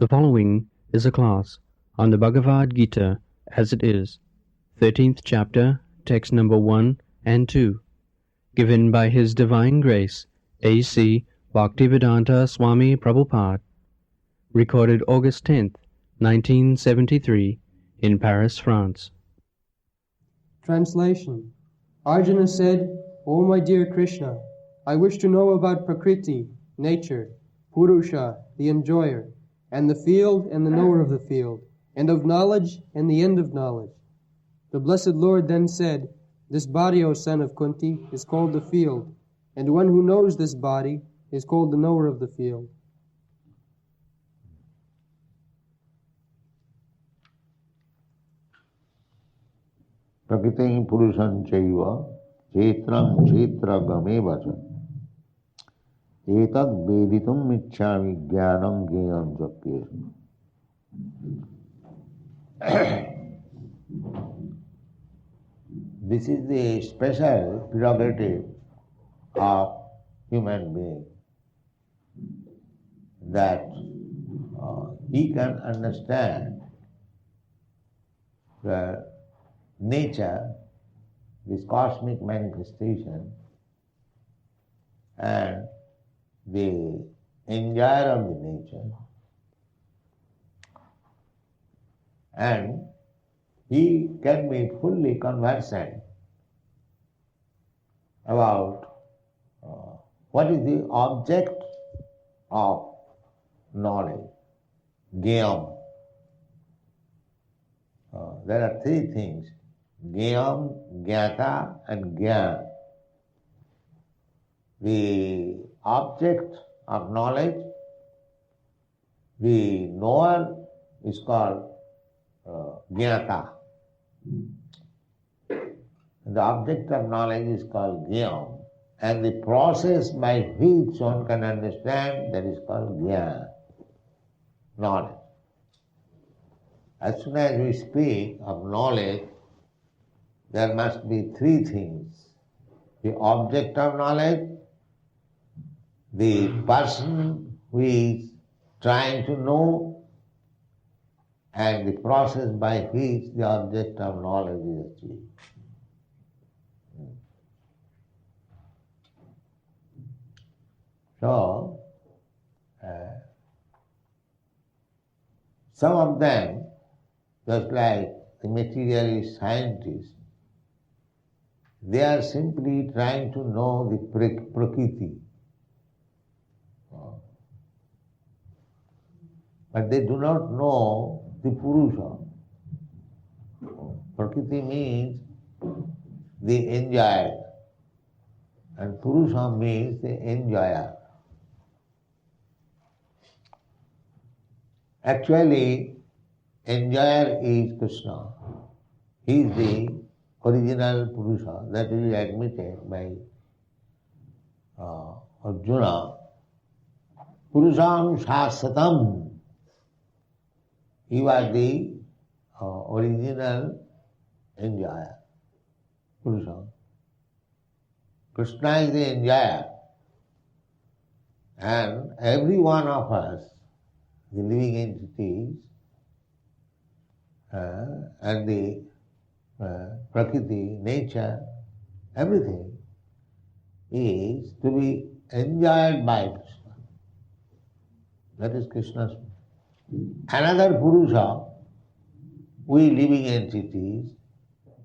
The following is a class on the Bhagavad Gita as it is, 13th chapter, text number 1 and 2, given by His Divine Grace, A.C. Bhaktivedanta Swami Prabhupada, recorded August 10th, 1973, in Paris, France. Translation. Arjuna said, O my dear Krishna, I wish to know about Prakriti, nature, Purusha, the enjoyer, and the field and the knower of the field, and of knowledge and the end of knowledge. The blessed Lord then said, This body, O son of Kunti, is called the field, and one who knows this body is called the knower of the field. Prakriti Purusham Chaiva Kshetram Kshetragame Vacha Etad Veditum Michhami Jnanam Jnanam Japyesam. This is the special prerogative of human being, that he can understand the nature, this cosmic manifestation, and the enjoyer of the nature, and he can be fully conversant about what is the object of knowledge, Gyam. There are three things, Gyam, Jnata and Gyan. The object of knowledge, the knower is called Jnata. The object of knowledge is called Gyam, and the process by which one can understand, that is called Gyan, knowledge. As soon as we speak of knowledge, there must be three things. The object of knowledge, the person who is trying to know, and the process by which the object of knowledge is achieved. So, some of them, just like the materialist scientists, they are simply trying to know the Prakriti. But they do not know the Purusha. Prakriti means the enjoyer, and Purusha means the enjoyer. Actually, enjoyer is Krishna. He is the original Purusha. That is admitted by Arjuna. Purusham Shasatam. He was the original enjoyer, Purusha. Krishna is the enjoyer, and every one of us, the living entities, and the Prakriti, nature, everything is to be enjoyed by Krishna. That is Krishna's. Another Purusha, we living entities,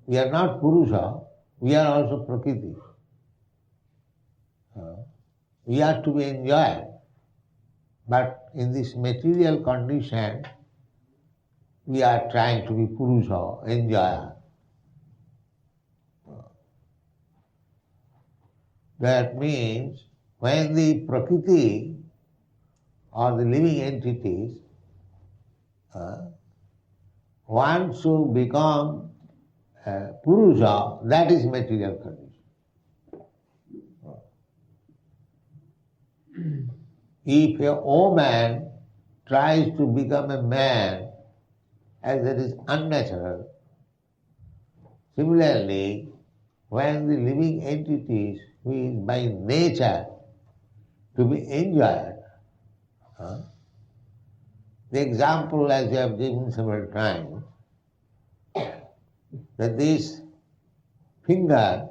we are not Purusha, we are also Prakriti. We are to be enjoyed, but in this material condition, we are trying to be Purusha, enjoyer. That means when the Prakriti or the living entities want to become Purusha, that is material condition. If a woman tries to become a man, as that is unnatural, similarly, when the living entities who is by nature to be enjoyed, The example, as you have given several times, that this finger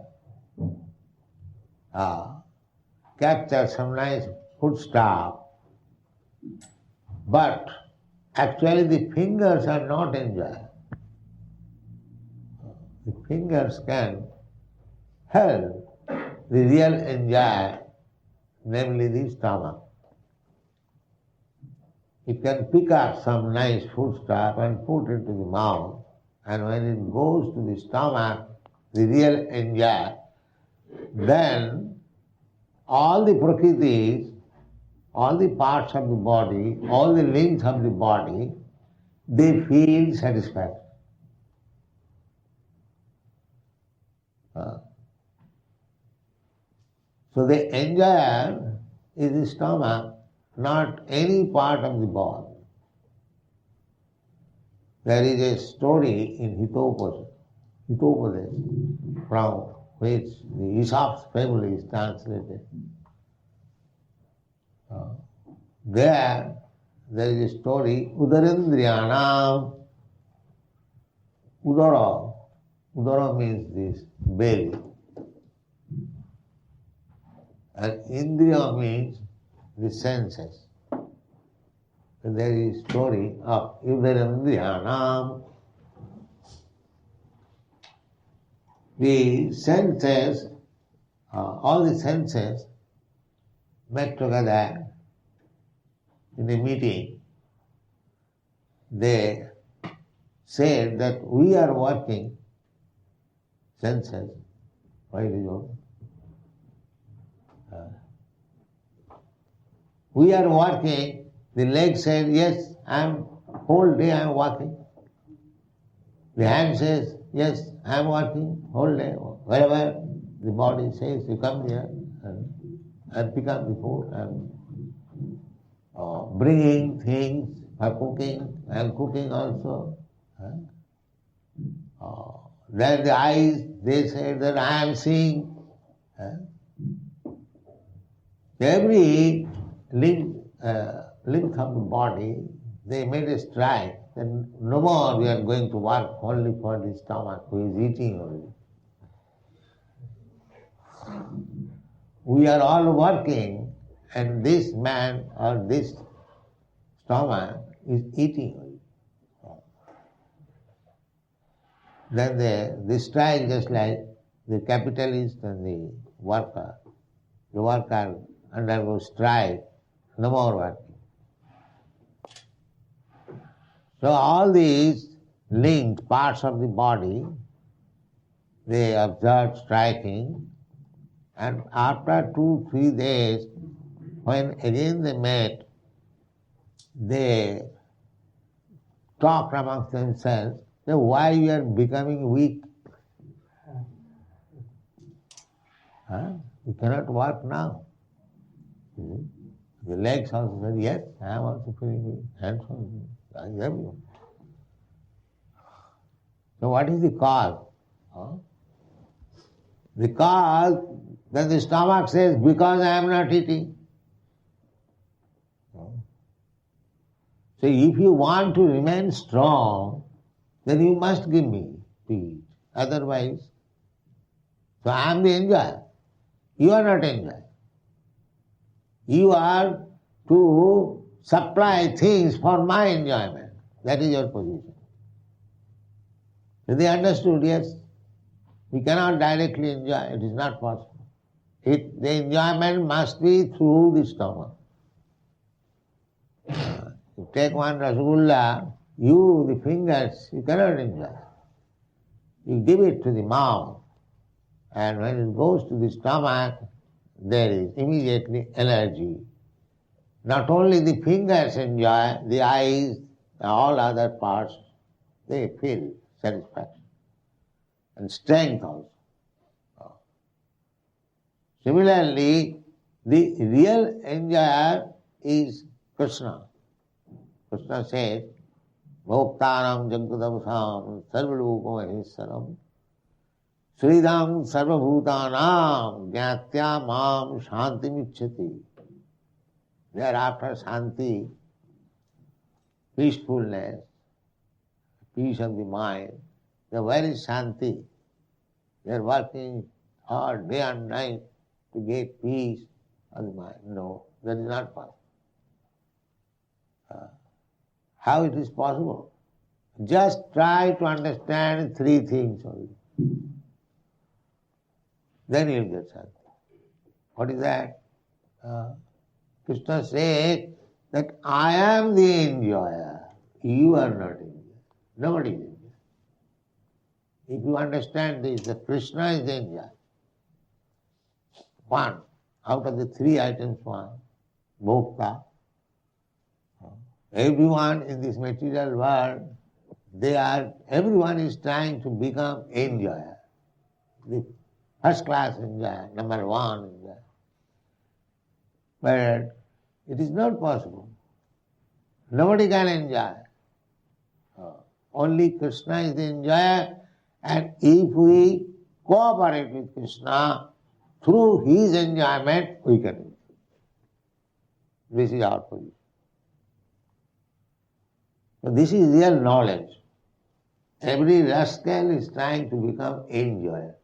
captures some nice foodstuff, but actually the fingers are not enjoying. The fingers can help the real enjoyer, namely the stomach. It can pick up some nice foodstuff and put it to the mouth, and when it goes to the stomach, the real enjoyer, then all the prakritis, all the parts of the body, all the limbs of the body, they feel satisfaction. So the enjoyer is the stomach, not any part of the body. There is a story in Hitopada, from which the Aesop's fable is translated. There is a story, Udarendriyanam. Udara means this belly. And Indriya means the senses. So there is a story of Udarendriyanam. The senses, all the senses met together in a meeting. They said that we are working, senses, why it is open? We are working. The leg said, yes, whole day I am working. The hand says, yes, I am working whole day. Wherever the body says, you come here and pick up the food and bringing things for cooking and cooking also. Then the eyes, they say that I am seeing. Every length of the body, they made a strike that no more we are going to work only for the stomach who is eating only. We are all working and this man or this stomach is eating only. Then they strike just like the capitalist and the worker. The worker undergoes strike, no more working. So all these linked parts of the body, they observed striking, and after 2-3 days, when again they met, they talked amongst themselves, that why you are becoming weak? You cannot work now. The legs also said, yes, I am also feeling weak. Hands also, everyone. So what is the cause? The cause, then the stomach says, because I am not eating. So if you want to remain strong, then you must give me to eat. Otherwise, so I am the enjoyer. You are not enjoyer. You are to supply things for my enjoyment. That is your position. So they understood, yes, we cannot directly enjoy, it is not possible. The enjoyment must be through the stomach. You take one rasgulla, the fingers, you cannot enjoy. You give it to the mouth, and when it goes to the stomach, there is immediately energy. Not only the fingers enjoy, the eyes, all other parts, they feel satisfaction and strength also. Similarly, the real enjoyer is Krishna. Krishna says, Bhoktaram Jagadavasam Sarvalokamahesaram Sridam Sarvabhutanam Jnatya Mam Shanti Michati. Thereafter Shanti peacefulness, peace of the mind. They are very shanti. They are working hard day and night to get peace of the mind. No, that is not possible. How it is possible? Just try to understand three things only. Then you will get shanti. What is that? Krishna said that I am the enjoyer. You are not enjoyer. Nobody is enjoyer. If you understand this, that Krishna is the enjoyer. One, out of the three items, one, bhokta. Everyone in this material world, everyone is trying to become enjoyer. The first class enjoyer, number one enjoyer. But it is not possible. Nobody can enjoy. Only Krishna is the enjoyer, and if we cooperate with Krishna, through his enjoyment, we can enjoy. This is our position. So this is real knowledge. Every rascal is trying to become enjoyer.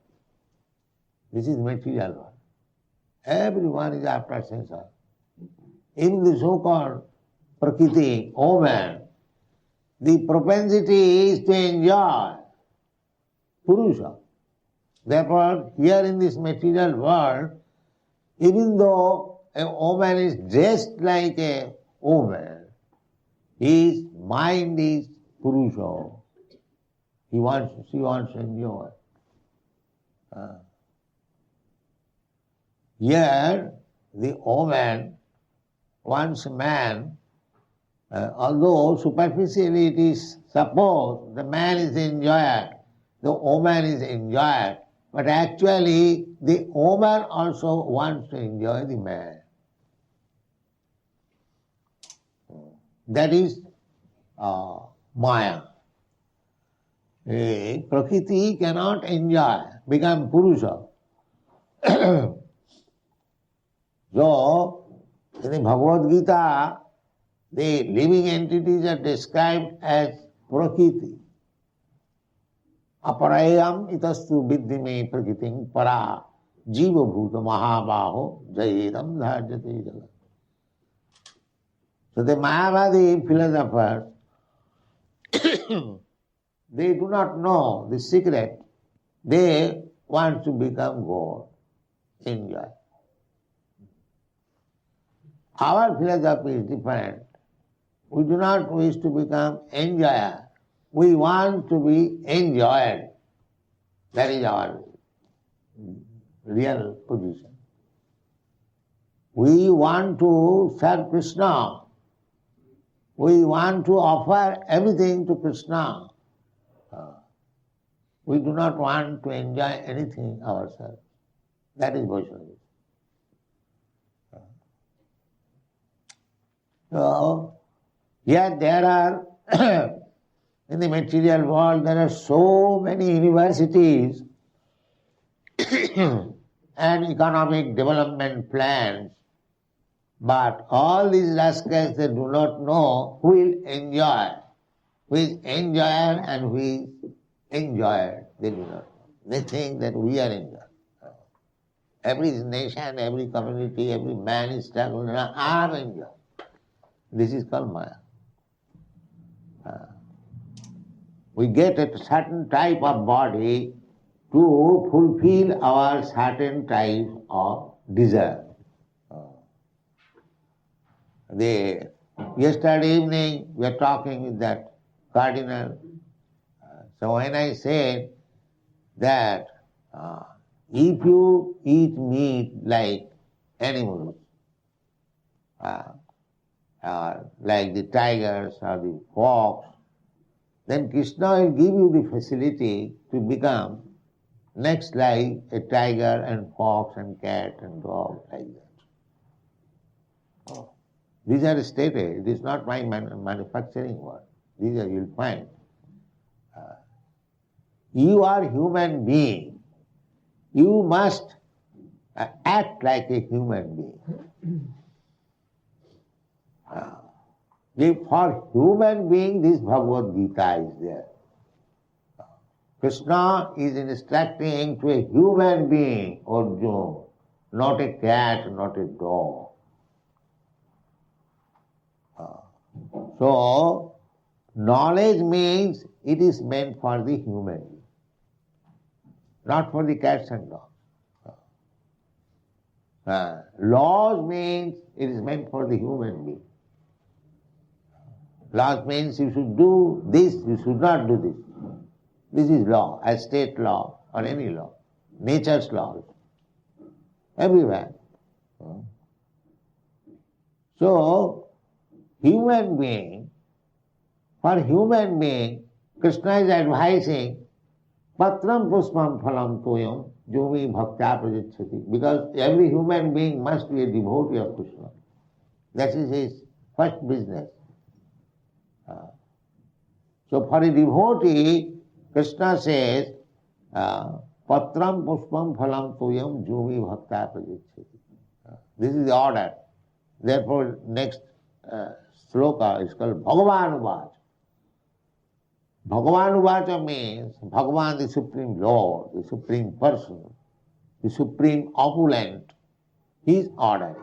This is material world. Everyone is after sense. In the so-called Prakriti, woman, the propensity is to enjoy Purusha. Therefore, here in this material world, even though a woman is dressed like a woman, his mind is Purusha. She wants to enjoy. Here, the woman wants a man, although superficially it is supposed the man is the enjoyer, the woman is enjoyer, but actually the woman also wants to enjoy the man. That is Maya. Prakriti cannot enjoy, become Purusha. So, in the Bhagavad Gita, the living entities are described as Prakriti. Aparayam itastu viddhime prakritim para jiva bhuta mahabaho jayedam dharjate jagat. So the Mayavadi philosophers, they do not know the secret. They want to become God, enjoy. Our philosophy is different. We do not wish to become enjoyer. We want to be enjoyed. That is our real position. We want to serve Krishna. We want to offer everything to Krishna. We do not want to enjoy anything ourselves. That is Vaishnavism. So, yet there are, in the material world, there are so many universities and economic development plans, but all these rascals, they do not know who will enjoy, who is enjoyer and who is enjoyer. They do not know. They think that we are enjoyers. Every nation, every community, every man is struggling, I am enjoyer. This is called Maya. We get a certain type of body to fulfill our certain type of desire. Yesterday evening we were talking with that cardinal. So when I said that if you eat meat like animals, like the tigers or the fox, then Krishna will give you the facility to become next like a tiger and fox and cat and dog, like that. These are stated. It is not my manufacturing word. These are, you'll find. You are human being. You must act like a human being. For human being, this Bhagavad Gita is there. Krishna is instructing to a human being, Arjuna, not a cat, not a dog. So, knowledge means it is meant for the human being, not for the cats and dogs. Laws means it is meant for the human being. Laws means you should do this, you should not do this. This is law, a state law or any law, nature's laws, everywhere. So, human being, for human being, Krishna is advising, patram puspam phalam toyam jumi bhaktya prajachati, because every human being must be a devotee of Krishna. That is his first business. So for a devotee, Krishna says, patram puspam phalam toyam jumi bhaktya prajachati. This is the order. Therefore, next sloka is called Bhagavan Uvacha. Bhagavan Uvacha means Bhagavan, the Supreme Lord, the Supreme Person, the Supreme Opulent, He is ordering.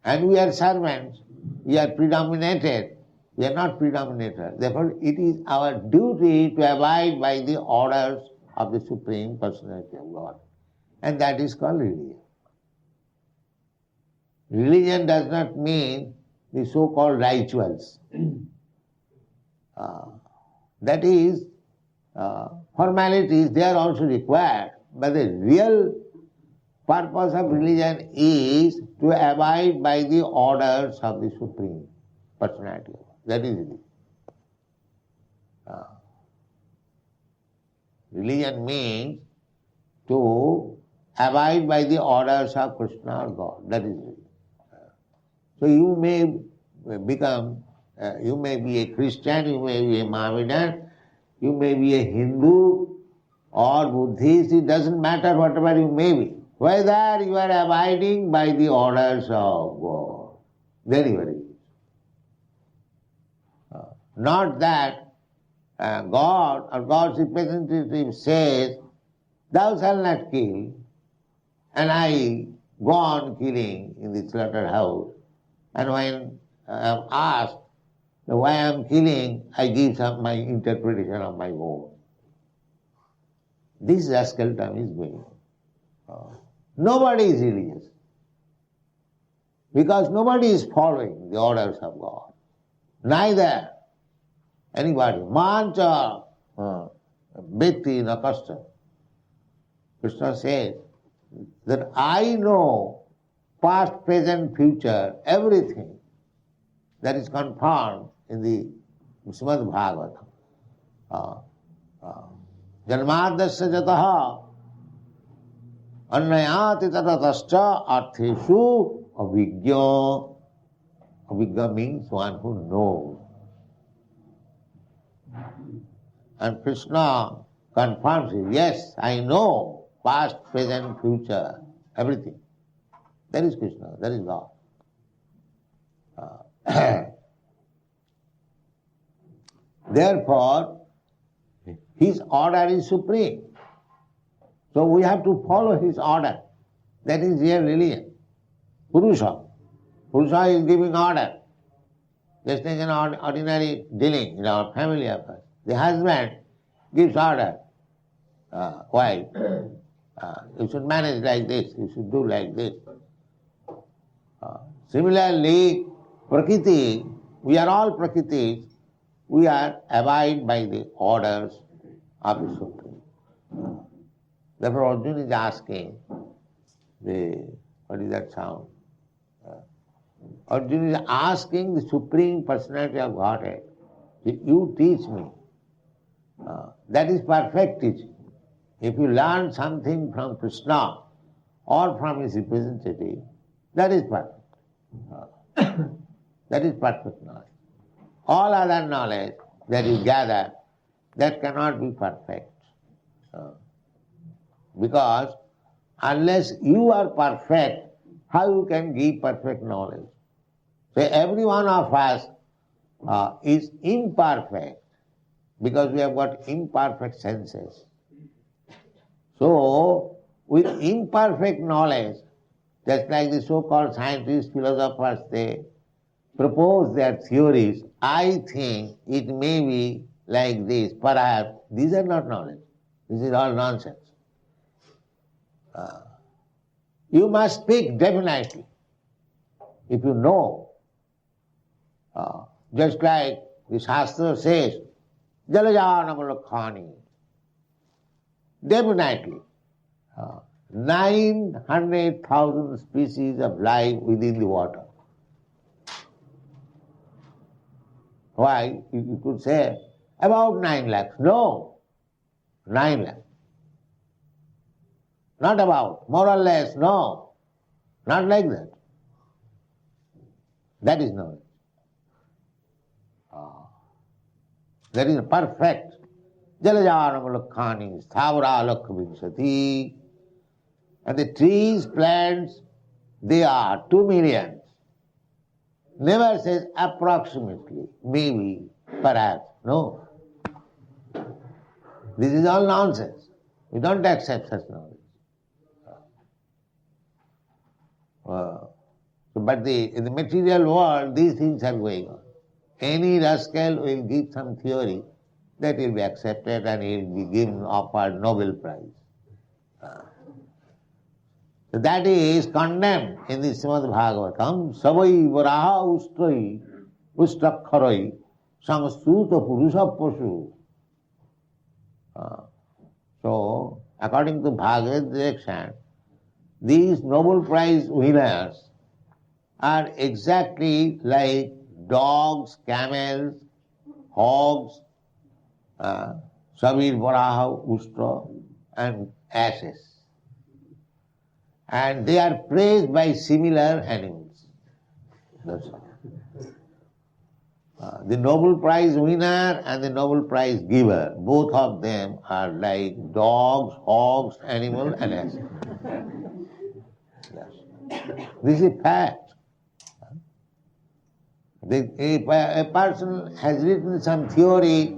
And we are servants, we are predominated, we are not predominated. Therefore, it is our duty to abide by the orders of the Supreme Personality of God. And that is called religion. Religion does not mean the so-called rituals. That is, formalities, they are also required, but the real purpose of religion is to abide by the orders of the Supreme Personality. That is religion. Religion means to abide by the orders of Krishna or God. That is religion. So you may become, you may be a Christian, you may be a Mohammedan, you may be a Hindu or Buddhist, it doesn't matter whatever you may be. Whether you are abiding by the orders of God. Very, very good. Not that God or God's representative says, thou shalt not kill, and I go on killing in the slaughterhouse. And when I am asked why I am killing, I give some my interpretation of my word. This rascal term is going on. Nobody is religious. Because nobody is following the orders of God. Neither anybody. Mancha Bhakti Nakasta. Krishna says that I know past, present, future, everything that is confirmed in the Srimad Bhagavatam. Janmadasya jataha annayati tatatascha artheshu avijñā. Avijñā means one who knows. And Krishna confirms it. Yes, I know past, present, future, everything. That is Krishna, that is God. Therefore, His order is supreme. So we have to follow His order. That is real religion. Purusha. Purusha is giving order. Just like an ordinary dealing in our family affairs. The husband gives order. Wife, you should manage like this, you should do like this. Similarly, Prakriti, we are all Prakritis, we are abide by the orders of the Supreme. Therefore Arjuna is asking, what is that sound? Arjuna is asking the Supreme Personality of Godhead, you teach me. That is perfect teaching. If you learn something from Krishna or from his representative, that is perfect. That is perfect knowledge. All other knowledge that you gather, that cannot be perfect. Because unless you are perfect, how you can give perfect knowledge? So every one of us is imperfect because we have got imperfect senses. So, with imperfect knowledge, just like the so-called scientists, philosophers, they propose their theories, I think it may be like this. Perhaps these are not knowledge. This is all nonsense. You must speak definitely. If you know, just like the Shastra says, Jalajanamalakhani, definitely 900,000 species of life within the water. Why? You could say about 9 lakhs. No, 9 lakhs. Not about, more or less, no. Not like that. That is knowledge. That is perfect. Jalajanamalakhani, sthavara lakhavinsati. And the trees, plants, they are 2 million. Never says approximately, maybe, perhaps. No. This is all nonsense. We don't accept such knowledge. But in the material world, these things are going on. Any rascal will give some theory that will be accepted and he will be given, offered Nobel Prize. So that is condemned in the Srimad Bhagavatam. Savai varaha ustrai ustakharai samasuta purusha pasu. So, according to Bhagavad direction, these Nobel Prize winners are exactly like dogs, camels, hogs, Savir Varaha, Ustra, and asses. And they are praised by similar animals. That's all. The Nobel Prize winner and the Nobel Prize giver, both of them are like dogs, hogs, animals, and asses. Yes. This is fact. If a person has written some theory,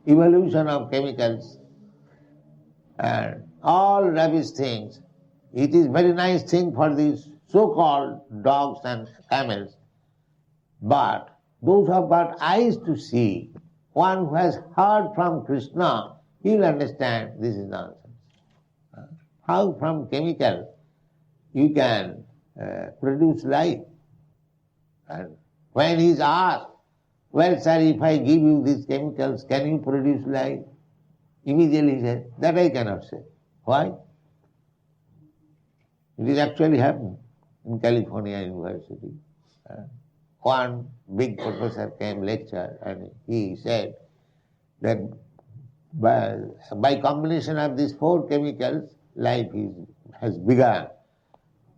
evolution of chemicals, and all rubbish things, it is very nice thing for these so-called dogs and camels, but those who have got eyes to see, one who has heard from Krishna, he will understand this is nonsense. How from chemical you can produce life? And when he is asked, well, sir, if I give you these chemicals, can you produce life? Immediately he says, that I cannot say. Why? It is actually happening in California University. One big professor came lecture and he said that by combination of these 4 chemicals, life has begun.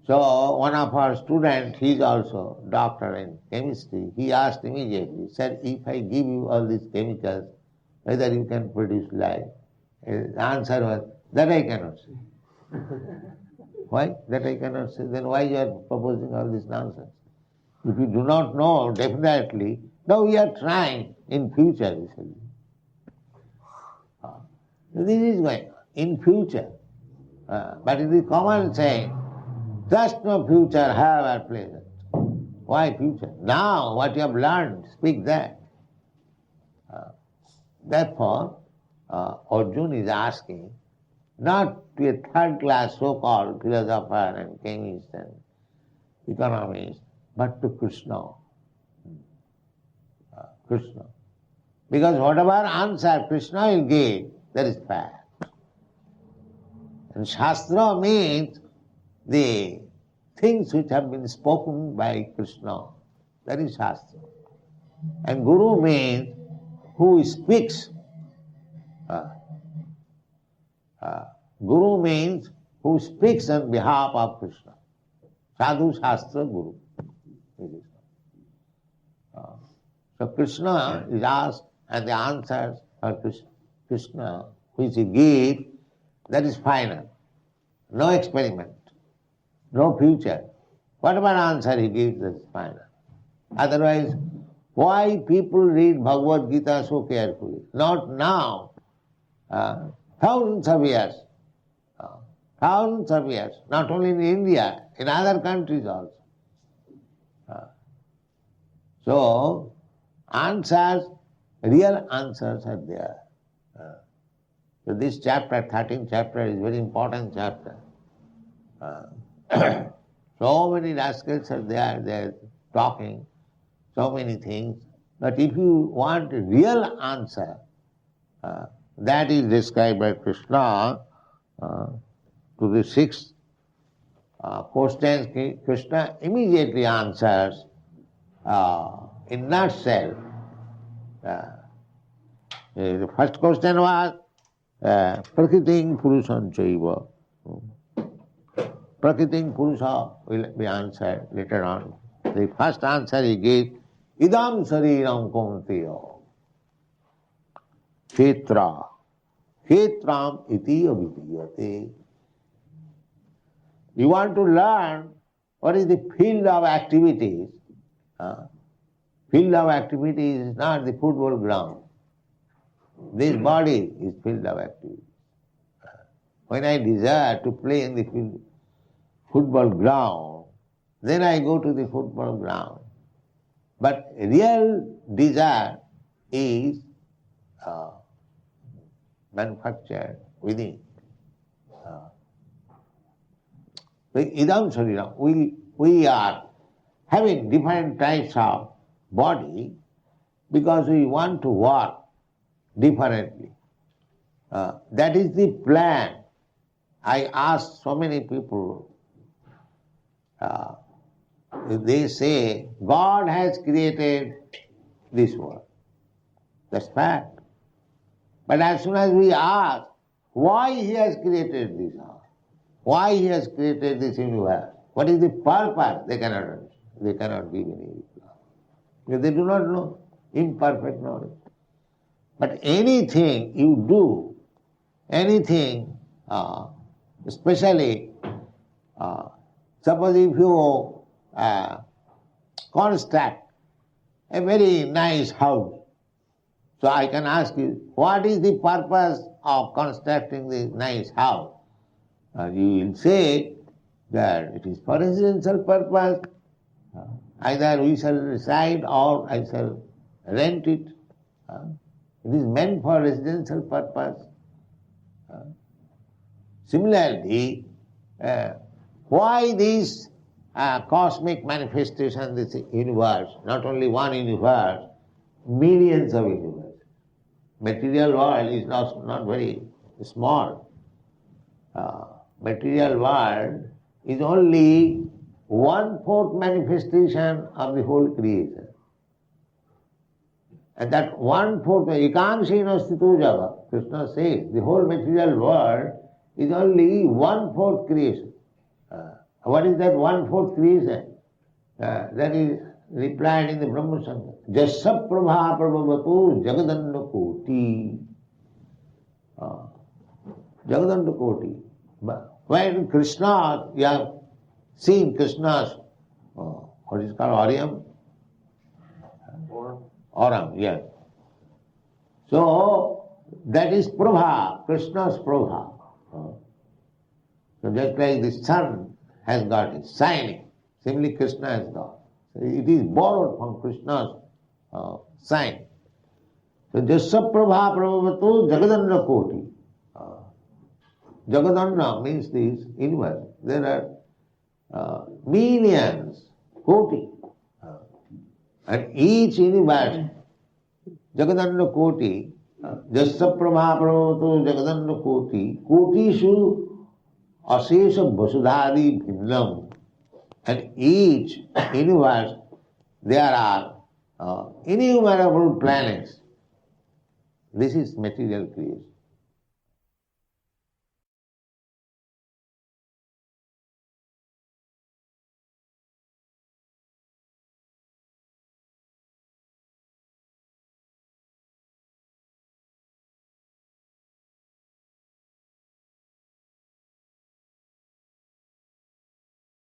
So one of our students, he is also doctor in chemistry, he asked immediately, sir, if I give you all these chemicals, whether you can produce life? His answer was, that I cannot say. Why? That I cannot say. Then why you are proposing all this nonsense? If you do not know definitely, now we are trying in future, you say. This is going on, in future. But it is common saying, trust no future, however pleasant. Why future? Now, what you have learned, speak that. Therefore, Arjuna is asking, not to a third-class so-called philosopher and chemist and economist, but to Krishna. Krishna. Because whatever answer Krishna will give, that is fact. And Shastra means the things which have been spoken by Krishna. That is Shastra. And Guru means who speaks. Guru means who speaks on behalf of Krishna. Sadhu Shastra Guru. So Krishna is asked and the answers are Krishna, which he gives, that is final. No experiment, no future. Whatever answer he gives, that is final. Otherwise, why people read Bhagavad Gita so carefully. Not now, thousands of years. Thousands of years, not only in India, in other countries also. So, answers, real answers are there. So this chapter, 13th chapter, is very important chapter. So many rascals are there, they're talking so many things. But if you want a real answer, that is described by Krishna to the sixth question. Krishna immediately answers in nutshell. The first question was Prakriting Purusan Chaiva. Prakriting Purusha will be answered later on. The first answer he gave, Idam Sariram Kaunteya Kshetra Kshetram iti avidiyate. You want to learn what is the field of activities. Field of activities is not the football ground. This body is field of activities. When I desire to play in the football ground, then I go to the football ground. But real desire is manufactured within. Idam Sariram, we are having different types of body because we want to work differently. That is the plan. I ask so many people, they say, God has created this world. That's fact. But as soon as we ask why He has created this world, why He has created this universe, what is the purpose, they cannot understand. They cannot give any reply. Because they do not know, imperfect knowledge. But anything you do, anything, especially, suppose if you construct a very nice house, so I can ask you, what is the purpose of constructing this nice house? You will say that it is for residential purpose. Either we shall reside or I shall rent it. It is meant for residential purpose. Similarly, why this cosmic manifestation, this universe, not only one universe, millions of universes. Material world is not very small. Material world is only 1/4 manifestation of the whole creation. And that 1/4, Ekamshena Sthito Jagat, Krishna says, the whole material world is only 1/4 creation. What is that 1/4 creation? That is replied in the Brahma Sangha. Jasya prabha prabhavatu jagadanda koti. Jagadanda koti. When Krishna, you have seen Krishna's, what is called Aurum? Aurum, yes. So, that is Prabha, Krishna's Prabha. So just like the sun has got it, shining, similarly Krishna has got. So it is borrowed from Krishna's sign. So Jasya Prabha Prabhavatu Jagadanda Koti. Jagadanda means this universe. There are millions, koti. And each universe, Jagadanda Koti, Jasya Prabha Prabhavatu Jagadanda Koti, Kotishu Asesha Vasudhari Bhinnam. And each universe, there are innumerable planets. This is material creation.